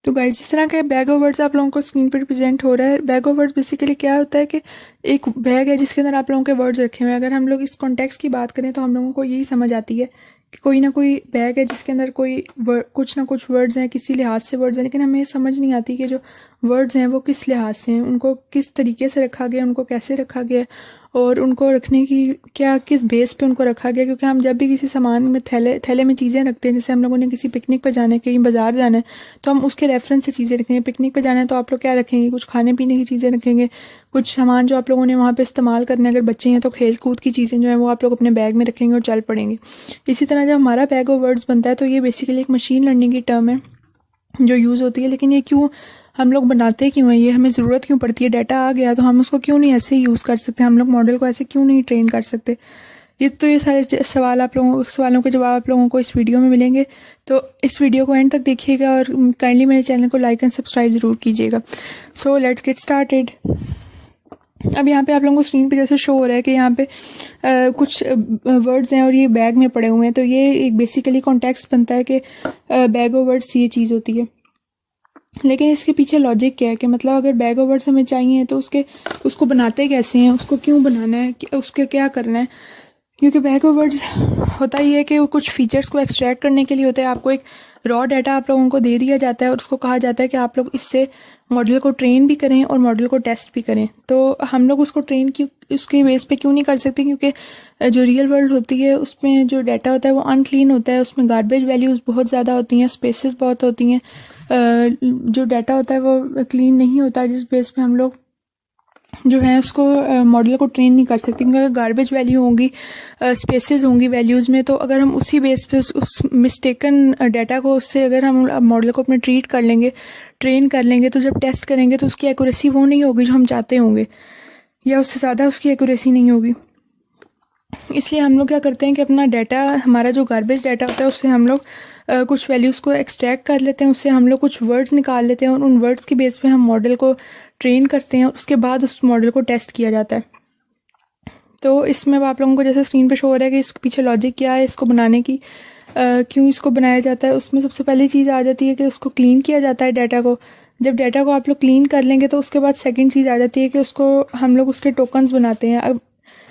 तो गाइस जिस तरह के बैग ऑफ वर्ड्स आप लोगों को स्क्रीन पर प्रेजेंट हो रहा है, बैग ऑफ वर्ड्स बेसिकली क्या होता है कि एक बैग है जिसके अंदर आप लोगों के वर्ड्स रखे हुए हैं। अगर हम लोग इस कॉन्टेक्स्ट की बात करें तो हम लोगों को यही समझ आती है कि कोई ना कोई बैग है जिसके अंदर कोई कुछ ना कुछ वर्ड्स हैं, किसी लिहाज से वर्ड्स हैं, लेकिन हमें समझ नहीं आती कि जो वर्ड्स हैं वो किस लिहाज से हैं, उनको किस तरीके से रखा गया, उनको कैसे रखा गया और उनको रखने की क्या किस बेस पे उनको रखा गया। क्योंकि हम जब भी किसी सामान में थैले में चीज़ें रखते हैं, जैसे हम लोगों ने किसी पिकनिक पर जाना है, कहीं बाजार जाना है, तो हम उसके रेफरेंस से चीज़ें रखेंगे। पिकनिक पे जाना है तो आप लोग क्या रखेंगे, कुछ खाने पीने की चीज़ें रखेंगे, कुछ सामान जो आप लोगों ने वहाँ पे इस्तेमाल करना है। अगर बच्चे हैं तो खेल कूद की चीज़ें जो है वो आप लोग अपने बैग में रखेंगे और चल पड़ेंगे। इसी तरह जब हमारा बैग ऑफ वर्ड्स बनता है तो ये बेसिकली एक मशीन लर्निंग की टर्म है जो यूज़ होती है। लेकिन ये क्यों हम लोग बनाते क्यों हैं, ये हमें ज़रूरत क्यों पड़ती है? डाटा आ गया तो हम उसको क्यों नहीं ऐसे ही यूज़ कर सकते, हम लोग मॉडल को ऐसे क्यों नहीं ट्रेन कर सकते? ये सारे सवालों के जवाब आप लोगों को इस वीडियो में मिलेंगे। तो इस वीडियो को एंड तक देखिएगा और काइंडली मेरे चैनल को लाइक एंड सब्सक्राइब ज़रूर कीजिएगा। So let's get started. अब यहाँ पे आप लोगों को स्क्रीन पे जैसे शो हो रहा है कि यहाँ पे कुछ वर्ड्स हैं और ये बैग में पड़े हुए हैं। तो ये एक बेसिकली कॉन्टेक्स्ट बनता है कि बैग ऑफ वर्ड्स ये चीज़ होती है। लेकिन इसके पीछे लॉजिक क्या है कि मतलब अगर बैग ऑफ वर्ड्स हमें चाहिए तो उसको बनाते कैसे हैं, उसको क्यों बनाना है, उसके क्या करना है? क्योंकि बैग ऑफ वर्ड्स होता ही है कि वो कुछ फीचर्स को एक्सट्रैक्ट करने के लिए होता है। आपको एक रॉ डाटा आप लोगों को दे दिया जाता है और उसको कहा जाता है कि आप लोग इससे मॉडल को ट्रेन भी करें और मॉडल को टेस्ट भी करें। तो हम लोग उसको ट्रेन क्यों उसके बेस पे क्यों नहीं कर सकते? क्योंकि जो रियल वर्ल्ड होती है उसमें जो डाटा होता है वो अनक्लीन होता है, उसमें गार्बेज वैल्यूज़ बहुत ज़्यादा होती हैं, स्पेसेस बहुत होती हैं। जो डाटा होता है वो क्लीन नहीं होता, जिस बेस पे हम लोग जो है उसको मॉडल को ट्रेन नहीं कर सकते। क्योंकि अगर गार्बेज वैल्यू होंगी, स्पेसेस होंगी वैल्यूज़ में, तो अगर हम उसी बेस पे उस मिस्टेकन डाटा को उससे अगर हम मॉडल को अपने ट्रेन कर लेंगे तो जब टेस्ट करेंगे तो उसकी एक्यूरेसी वो नहीं होगी जो हम चाहते होंगे, या उससे ज़्यादा उसकी एक्यूरेसी नहीं होगी। इसलिए हम लोग क्या करते हैं कि अपना डाटा, हमारा जो गार्बेज डाटा होता है उससे हम लोग कुछ वैल्यूज़ को एक्सट्रैक्ट कर लेते हैं, उससे हम लोग कुछ वर्ड्स निकाल लेते हैं और उन वर्ड्स के बेस पे हम मॉडल को ट्रेन करते हैं और उसके बाद उस मॉडल को टेस्ट किया जाता है। तो इसमें आप लोगों को जैसे स्क्रीन पे शो हो रहा है कि इसके पीछे लॉजिक क्या है, इसको बनाने की क्यों इसको बनाया जाता है। उसमें सबसे पहली चीज़ आ जाती है कि उसको क्लीन किया जाता है डाटा को। जब डाटा को आप लोग क्लीन कर लेंगे तो उसके बाद सेकंड चीज़ आ जाती है कि उसको हम लोग उसके टोकन्स बनाते हैं। अब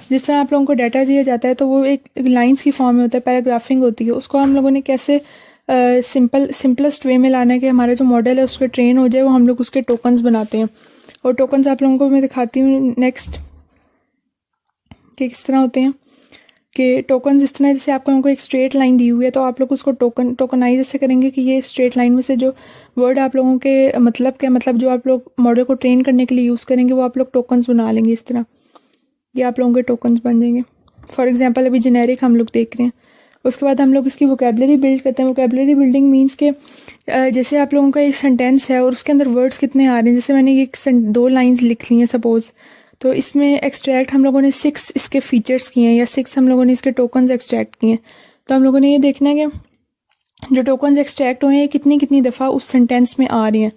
जिस तरह आप लोगों को डाटा दिया जाता है तो वो एक लाइंस की फॉर्म में होता है, पैराग्राफिंग होती है। उसको हम लोगों ने कैसे सिंपलेस्ट वे में लाना है कि हमारा जो मॉडल है उस पर ट्रेन हो जाए, वो हम लोग उसके टोकन्स बनाते हैं। और टोकन्स आप लोगों को मैं दिखाती हूँ नेक्स्ट कि किस तरह होते हैं। कि टोकन्स इस तरह, जैसे आप लोगों को एक स्ट्रेट लाइन दी हुई है तो आप लोग उसको टोकनाइज ऐसे करेंगे कि ये स्ट्रेट लाइन में से जो वर्ड आप लोगों के मतलब जो आप लोग मॉडल को ट्रेन करने के लिए यूज़ करेंगे वो आप लोग टोकन्स बना लेंगे इस तरह। ये आप लोगों के टोकन्स बन जाएंगे। फॉर एग्जांपल अभी जेनेरिक हम लोग देख रहे हैं। उसके बाद हम लोग इसकी वोकेबलरी बिल्ड करते हैं। वोकेबलरी बिल्डिंग मीन्स के जैसे आप लोगों का एक सेंटेंस है और उसके अंदर वर्ड्स कितने आ रहे हैं। जैसे मैंने ये 2 लाइंस लिख ली हैं सपोज़, तो इसमें एक्सट्रैक्ट हम लोगों ने 6 इसके फीचर्स किए हैं या 6 हम लोगों ने इसके टोकन्स एक्सट्रैक्ट किए हैं। तो हम लोगों ने ये देखना है कि जो टोकन्स एक्सट्रैक्ट हुए हैं कितनी दफ़ा उस सेंटेंस में आ रही हैं।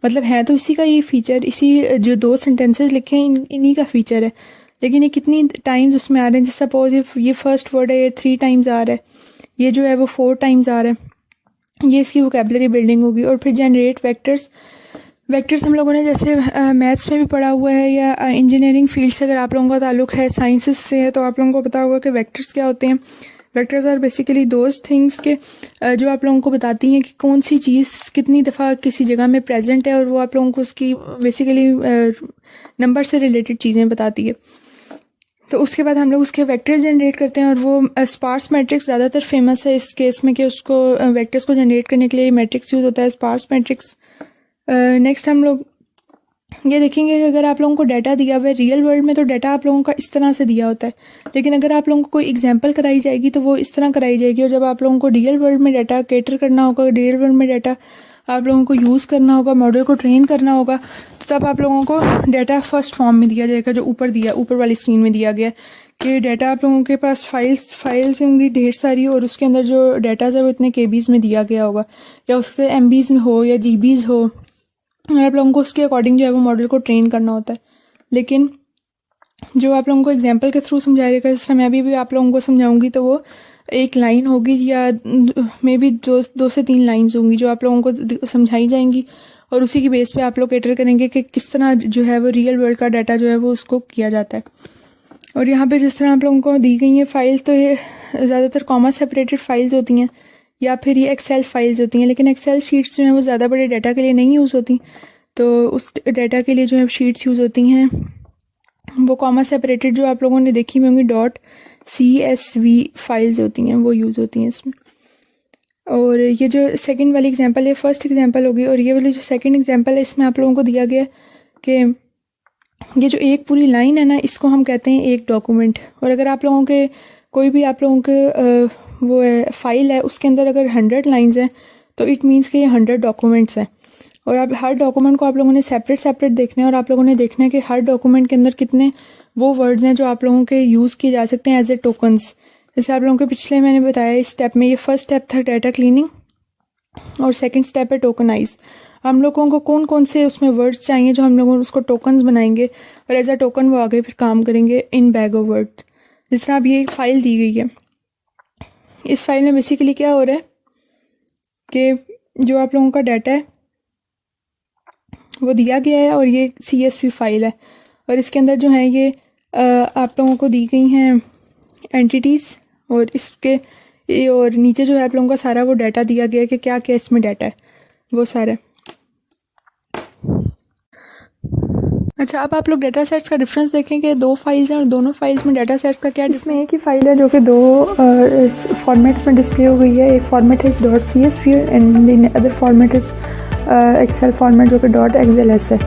मतलब है तो इसी का ये फीचर, इसी जो 2 सेंटेंसेस लिखे हैं इन्हीं का फीचर है, लेकिन ये कितनी टाइम्स उसमें आ रहे हैं। जैसे सपोज ये फर्स्ट वर्ड है, ये 3 टाइम्स आ रहा है, ये जो है वो 4 टाइम्स आ रहा है। ये इसकी वोकेबलरी बिल्डिंग होगी। और फिर जनरेट वेक्टर्स हम लोगों ने जैसे मैथ्स में भी पढ़ा हुआ है या इंजीनियरिंग फील्ड से अगर आप लोगों का ताल्लुक है, साइंसेस से है, तो आप लोगों को पता होगा कि वेक्टर्स क्या होते हैं। Vectors are basically those things के जो आप लोगों को बताती हैं कि कौन सी चीज़ कितनी दफ़ा किसी जगह में प्रेजेंट है, और वो आप लोगों को उसकी बेसिकली नंबर से रिलेटेड चीज़ें बताती है। तो उसके बाद हम लोग उसके वेक्टर्स जनरेट करते हैं और वो स्पार्स मैट्रिक्स ज़्यादातर फेमस है इस केस में कि उसको वेक्टर्स को जनरेट करने के लिए मैट्रिक्स यूज़ होता है, स्पार्स मैट्रिक्स। नेक्स्ट हम लोग ये देखेंगे कि अगर आप लोगों को डाटा दिया हुआ है रियल वर्ल्ड में तो डाटा आप लोगों का इस तरह से दिया होता है, लेकिन अगर आप लोगों को कोई एग्जांपल कराई जाएगी तो वो इस तरह कराई जाएगी। और जब आप लोगों को रियल वर्ल्ड में डाटा कैटर करना होगा, रियल वर्ल्ड में डाटा आप लोगों को यूज़ करना होगा, मॉडल को ट्रेन करना होगा, तो तब आप लोगों को डाटा फर्स्ट फॉर्म में दिया जाएगा जो ऊपर वाली स्क्रीन में दिया गया कि डाटा आप लोगों के पास फाइल्स होंगी ढेर सारी, और उसके अंदर जो डाटाज है वो इतने केबीज़ में दिया गया होगा या उसके एमबीज़ में हो या जीबीज़ हो। आप लोगों को उसके अकॉर्डिंग जो है वो मॉडल को ट्रेन करना होता है। लेकिन जो आप लोगों को एग्जांपल के थ्रू समझाया जाएगा, जिस तरह मैं भी आप लोगों को समझाऊंगी, तो वो एक लाइन होगी या मे बी 2 से 3 लाइन्स होंगी जो आप लोगों को समझाई जाएंगी, और उसी की बेस पे आप लोग कैटर करेंगे कि किस तरह जो है वो रियल वर्ल्ड का डाटा जो है वो उसको किया जाता है। और यहाँ पे जिस तरह आप लोगों को दी गई है फाइल, तो ये ज़्यादातर कॉमा सेपरेटेड फाइल्स होती हैं या फिर ये एक्सेल फाइल्स होती हैं, लेकिन एक्सेल शीट्स जो हैं वो ज़्यादा बड़े डाटा के लिए नहीं यूज़ होती, तो उस डाटा के लिए जो है शीट्स यूज़ होती हैं वो कॉमा सेपरेटेड जो आप लोगों ने देखी हुई होंगी .csv फाइल्स होती हैं, वो यूज़ होती हैं इसमें। और ये जो सेकंड वाली एग्जांपल है, फर्स्ट एग्जांपल होगी, और ये वाली जो सेकंड एग्जांपल है इसमें आप लोगों को दिया गया कि ये जो एक पूरी लाइन है ना, इसको हम कहते हैं एक डॉक्यूमेंट। और अगर आप लोगों के कोई भी आप लोगों के वो है फाइल है, उसके अंदर अगर 100 लाइन्स हैं तो इट मीन्स कि ये 100 डॉक्यूमेंट्स हैं। और आप हर डॉक्यूमेंट को आप लोगों ने सेपरेट देखना है, और आप लोगों ने देखना है कि हर डॉक्यूमेंट के अंदर कितने वो वर्ड्स हैं जो आप लोगों के यूज़ किए जा सकते हैं एज ए टोकन्स। जैसे आप लोगों के पिछले मैंने बताया इस स्टेप में, ये फर्स्ट स्टेप था डाटा क्लीनिंग और सेकंड स्टेप है टोकनाइज। हम लोगों को कौन कौन से उसमें वर्ड्स चाहिए जो हम लोगों उसको टोकन्स बनाएंगे और एज अ टोकन वो आगे फिर काम करेंगे इन बैग ऑफ वर्ड। जिस तरह अब ये एक फ़ाइल दी गई है, इस फाइल में बेसिकली क्या हो रहा है कि जो आप लोगों का डाटा है वो दिया गया है, और ये CSV फाइल है, और इसके अंदर जो है ये आप लोगों को दी गई हैं एंटिटीज़, और इसके और नीचे जो है आप लोगों का सारा वो डाटा दिया गया है कि क्या क्या इसमें डाटा है वो सारा। अच्छा, अब आप लोग डाटा सेट्स का डिफरेंस देखें कि 2 फाइल्स हैं और दोनों फाइल्स में डाटा सेट्स का क्या। इसमें एक ही फाइल है जो कि 2 फॉर्मेट्स में डिस्प्ले हो गई है। एक फॉर्मेट है .csv and other format is excel format जो कि .xls है।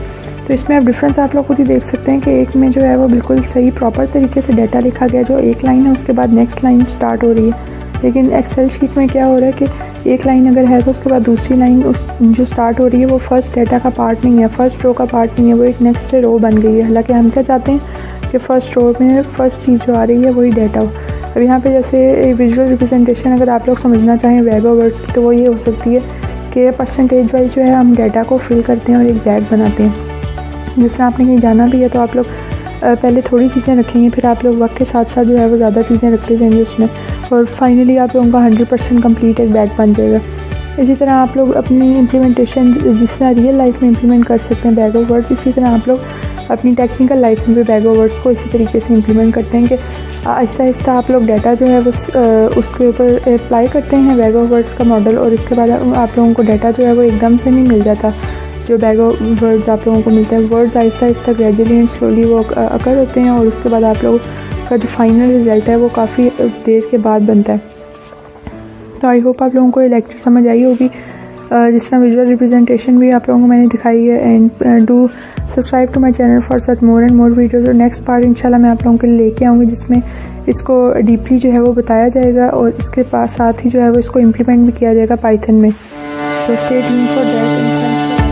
तो इसमें आप डिफरेंस आप लोग खुद ही देख सकते हैं कि एक में जो है वो बिल्कुल सही प्रॉपर तरीके से डाटा लिखा गया, जो एक लाइन है उसके बाद नेक्स्ट लाइन स्टार्ट हो रही है। लेकिन एक्सेल शीट में क्या हो रहा है कि एक लाइन अगर है तो उसके बाद दूसरी लाइन उस जो स्टार्ट हो रही है वो फर्स्ट डाटा का पार्ट नहीं है, फर्स्ट रो का पार्ट नहीं है, वो एक नेक्स्ट रो बन गई है। हालांकि हम क्या चाहते हैं कि फर्स्ट रो में फर्स्ट चीज़ जो आ रही है वही डाटा हो। अब यहाँ पे जैसे विजुअल रिप्रेजेंटेशन अगर आप लोग समझना चाहें बैग ऑफ वर्ड्स की, तो वो ये हो सकती है कि परसेंटेज वाइज जो है हम डाटा को फिल करते हैं और एक बैग बनाते हैं। जिस तरह आपने कहीं जाना भी है तो आप लोग पहले थोड़ी चीज़ें रखेंगे, फिर आप लोग वक्त के साथ साथ जो है वो ज़्यादा चीज़ें रखते जाएंगे उसमें, और फाइनली आप लोगों का 100% कंप्लीट एक बैग बन जाएगा। इसी तरह आप लोग अपनी इम्प्लीमेंटेशन जिस तरह रियल लाइफ में इम्प्लीमेंट कर सकते हैं बैग ऑफ वर्ड्स, इसी तरह आप लोग अपनी टेक्निकल लाइफ में भी बैग ऑफ वर्ड्स को इसी तरीके से इम्प्लीमेंट करते हैं कि आहिस्ता आहिस्ता आप लोग डाटा जो है वो उसके ऊपर अप्लाई करते हैं बैग ऑफ वर्ड्स का मॉडल, और इसके बाद आप लोगों को डाटा जो है वो एकदम से नहीं मिल जाता। जो बैग ऑफ वर्ड्स आप लोगों को मिलते हैं, words Aahista Aahista gradually and slowly वो अकर होते हैं, और उसके बाद आप लोगों का जो फाइनल रिज़ल्ट है वो काफ़ी देर के बाद बनता है। तो आई होप आप लोगों को ये लेक्चर समझ आई होगी। जिस तरह विजुअल रिप्रेजेंटेशन भी आप लोगों को मैंने दिखाई है। And do subscribe to my channel for such more and more videos. और नेक्स्ट पार्ट इंशाल्लाह मैं आप लोगों के लिए लेके आऊँगी जिसमें इसको डीपली जो है वो बताया जाएगा, और इसके साथ ही जो है वो इसको इम्प्लीमेंट भी किया जाएगा पाइथन में। तो स्टे ट्यून्ड फॉर दैट।